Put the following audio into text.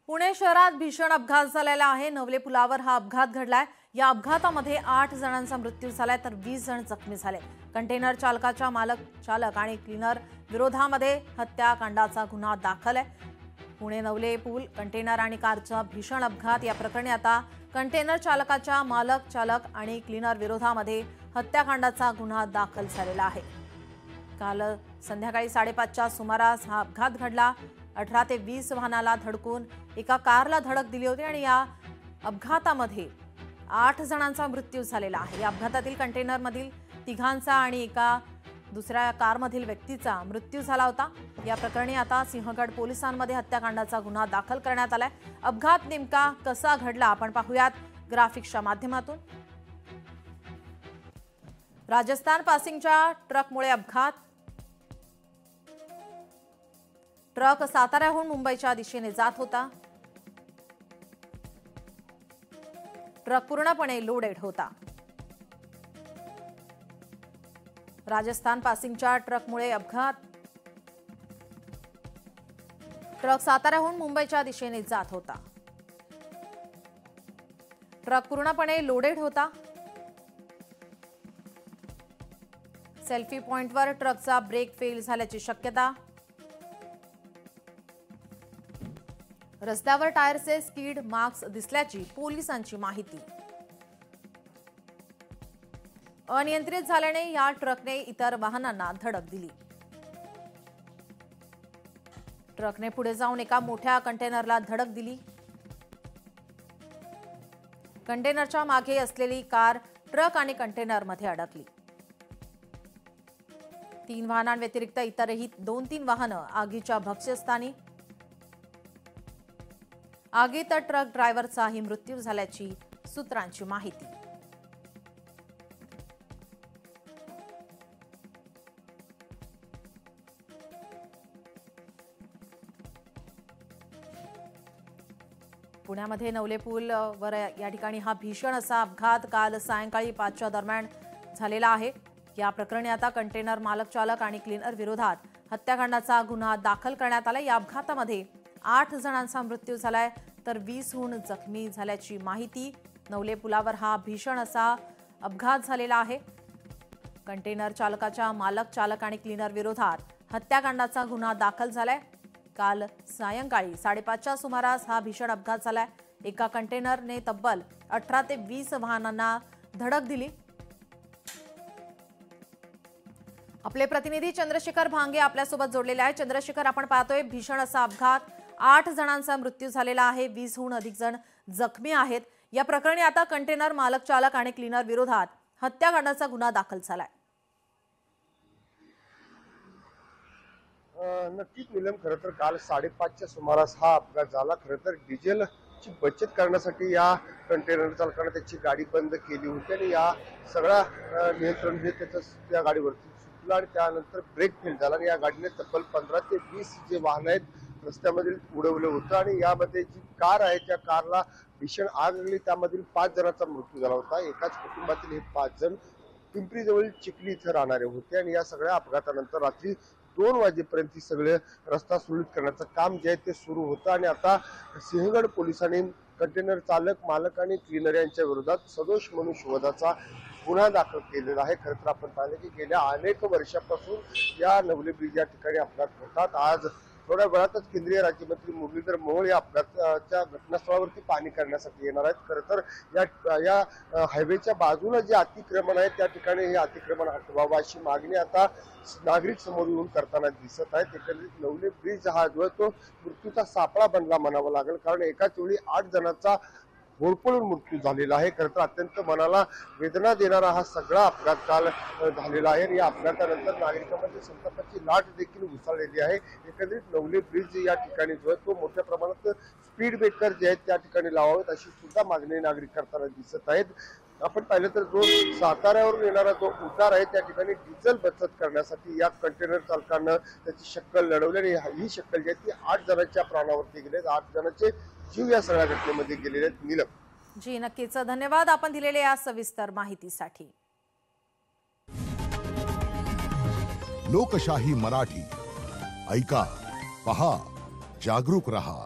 पुणे शहरात भीषण अपघात झालेला आहे। नवले पुलावर हा अपघात घडलाय। या अपघातामध्ये 8 जणांचा मृत्यू झालाय तर 20 जण जखमी झाले। कंटेनर चालकाच्या चालक आणि क्लीनर विरोधामध्ये हत्याकांडाचा गुन्हा दाखल आहे। पुणे नवले पूल कंटेनर आणि कारचा भीषण अपघात या प्रकरणी आता कंटेनर चालकाच्या चालक आणि क्लीनर विरोधामध्ये हत्याकांडाचा गुन्हा दाखल झालेला आहे। काल संध्याकाळी 5:30च्या सुमारास हा अपघात घडला। 18 ते 20 वाहनाला धडकून एका कारला धडक दिली होती आणि या अपघातामध्ये 8 जणांचा मृत्यू झालेला आहे। या अपघातातील कंटेनरमधील तिघांचा आणि एका दुसऱ्या कारमधील व्यक्तीचा मृत्यू झाला होता। या प्रकरणी आता सिंहगड पोलिसांमध्ये हत्याकांडाचा गुन्हा दाखल करण्यात आलाय। अपघात नेमका कसा घडला आपण पाहूयात ग्राफिक्सच्या माध्यमातून। राजस्थान पासिंगच्या ट्रकमुळे अपघात। ट्रक साताऱ्याहून मुंबईच्या दिशेने जात होता। ट्रक पूर्णपणे लोडेड होता। राजस्थान पासिंगच्या ट्रकमुळे अपघात। ट्रक साताऱ्याहून मुंबईच्या दिशेने जात होता। ट्रक पूर्णपणे लोडेड होता। सेल्फी पॉइंटवर ट्रकचा ब्रेक फेल झाल्याची शक्यता। रस्त्यावर टायरचे स्कीड मार्क्स दिसल्याची पोलिसांची माहिती। अनियंत्रित झाल्याने या ट्रकने इतर वाहनांना धडक दिली। ट्रकने पुढे जाऊन एका मोठ्या कंटेनरला धडक दिली। कंटेनरच्या मागे असलेली कार ट्रक आणि कंटेनरमध्ये अडकली। 3 वाहनांव्यतिरिक्त इतरही 2-3 वाहनं आगीच्या भक्ष्यस्थानी। आगीत ट्रक ड्रायव्हरचाही मृत्यू झाल्याची सूत्रांची माहिती। पुण्यामध्ये नवले पूल वर या ठिकाणी हा भीषण असा अपघात काल सायंकाळी 5च्या दरम्यान झालेला आहे। या प्रकरणी आता कंटेनर चालक आणि क्लीनर विरोधात हत्याकांडाचा गुन्हा दाखल करण्यात आला। या अपघातामध्ये 8 जणांचा मृत्यू झालाय तर 20हून जखमी झाल्याची माहिती। नवले पुलावर हा भीषण असा अपघात झालेला आहे। कंटेनर चालकाच्या चालक आणि क्लीनर विरोधात हत्याकांडाचा गुन्हा दाखल झालाय। काल सायंकाळी 5:30च्या सुमारास हा भीषण अपघात झालाय। एका कंटेनरने तब्बल 18 ते 20 वाहनांना धडक दिली। आपले प्रतिनिधी चंद्रशेखर भांगे आपल्यासोबत जोडलेले आहे। चंद्रशेखर, आपण पाहतोय भीषण असा अपघात, 8 जणांचा मृत्यू झालेला आहे, 20हून अधिक जण जखमी आहेत। या प्रकरणी आता कंटेनर चालक आणि क्लीनर विरोधात हत्याकांडाचा गुन्हा दाखल झालाय। नक्कीच नीलम, खरं तर काल 5:30च्या सुमारास हा अपघात झाला। खरं तर डिझेलची बचत करण्यासाठी या कंटेनर चालकाने त्याची गाडी बंद केली होती आणि या सगळा नियंत्रण हे त्या गाडीवरती सुटलं आणि त्यानंतर ब्रेक फेल झाला आणि या गाडीने तब्बल 15 ते 20 जे वाहन आहेत रस्त्यामधील उडवलं होतं आणि यामध्ये जी कार आहे त्या कारला भीषण आग लागली। त्यामधील 5 जणांचा मृत्यू झाला होता। एकाच कुटुंबातील हे 5 जण पिंपरी जवळील चिखली इथं राहणारे होते आणि या सगळ्या अपघातानंतर रात्री 2 वाजेपर्यंत सगळे रस्ता सुरळीत करण्याचं काम जे आहे ते सुरू होतं आणि आता सिंहगड पोलिसांनी कंटेनर चालक आणि क्लीनर यांच्या विरोधात सदोष मनुष्यवधाचा गुन्हा दाखल केलेला आहे। खरं तर आपण पाहिलं की गेल्या अनेक वर्षापासून या नवले ब्रिज या ठिकाणी अपघात होतात। आज थोड्या वेळातच केंद्रीय राज्यमंत्री मुरलीधर मोहोळ या अपघाताच्या घटनास्थळावरती पाहणी करण्यासाठी येणार आहेत। खरं तर या हायवेच्या बाजूला जे अतिक्रमण आहे त्या ठिकाणी हे अतिक्रमण हटवावं अशी मागणी आता नागरिक समोर येऊन करताना दिसत आहेत। एकंदरीत नवले ब्रिज हा जो तो मृत्यूचा सापळा बनला म्हणावा लागेल, कारण एकाच वेळी 8 जणांचा होरपळून मृत्यू झालेला आहे। खरं तर अत्यंत मनाला वेदना देणारा हा सगळा अपघात काल झालेला आहे आणि या अपघातानंतर नागरिकांमध्ये संतापाची लाट देखील उसळलेली आहे। एकंदरीत नवले ब्रिज या ठिकाणी जो तो मोठ्या प्रमाणात स्पीड ब्रेकर जे आहेत त्या ठिकाणी लावावेत अशी सुद्धा मागणी नागरिक करताना दिसत आहेत। आपण पाहिलं तर जो साताऱ्यावरून येणारा जो उतार आहे त्या ठिकाणी डिझेल बचत करण्यासाठी या कंटेनर चालकांना त्याची शक्कल लढवली आणि ही शक्कल जी आहे ती 8 जणांच्या प्राणावरती गेले। 8 जणांचे जीव या सगळ्या घटनेमध्ये गेलेले आहेत। नीलम जी, नक्कीच धन्यवाद आपण दिलेल्या या सविस्तर माहितीसाठी। लोकशाही मराठी ऐका, पहा, जागरूक रहा।